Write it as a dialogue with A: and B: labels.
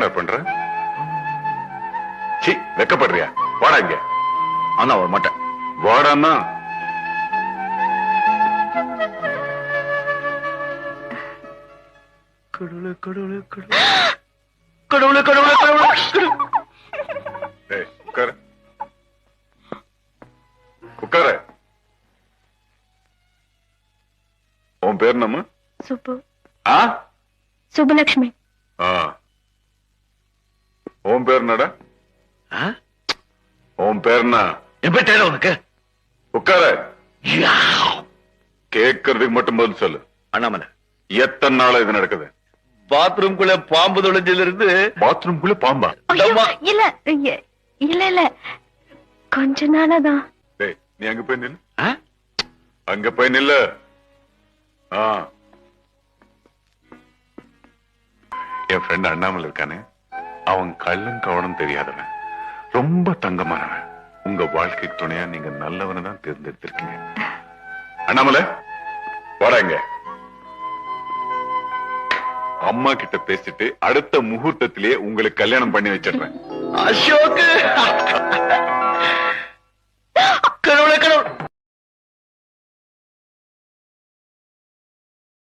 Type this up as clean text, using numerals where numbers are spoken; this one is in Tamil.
A: என்னடா பண்ற? சி, வெக்கப்படுறியா? வாடா இங்க.
B: ஆனா வர மாட்டேன்.
A: வாடான்னா
B: கடவுளே கடவுளே கடவுளே கடவுளே கடவுளே கடவுளே.
A: ஏய், உட்காரு உட்காரு. உன் பேர் நம்ம?
C: சுப்பு.
A: ஆ?
C: சுப்புலட்சுமி.
A: ஆ. உன் பேர் என்னடா? உன் பேர் என்ன?
B: என் பேர் தேட உனக்கு.
A: உட்காரு. கேட்கறதுக்கு மட்டும் பதில் சொல்லு.
B: அண்ணாமலை.
A: எத்தனை நாளா இது நடக்குது?
B: பாத்ரூம்குள்ள பாம்பு தொலைஞ்சில இருந்து.
A: பாத்ரூம்குள்ள பாம்பா?
C: ஐயோ, இல்ல இல்ல இல்ல கொஞ்ச நாளாதான்.
A: டேய், நீ அங்க போய் நில்லு. அங்க போய் நில்லு. ஆ. என் ஃப்ரெண்ட் அண்ணாமலை இருக்கானே, அவன் கள்ளம் கவனம் தெரியாதவன், ரொம்ப தங்கமானவன். உங்க வாழ்க்கைக்கு துணையா நீங்க நல்லவனை தான் தேர்ந்தெடுத்திருக்கீங்க. அண்ணாமலை, வாடாங்க. அம்மா கிட்ட பேசிட்டு அடுத்த முகூர்த்தத்திலேயே உங்களுக்கு கல்யாணம் பண்ணி வச்சிடுறேன்.
B: அசோக்.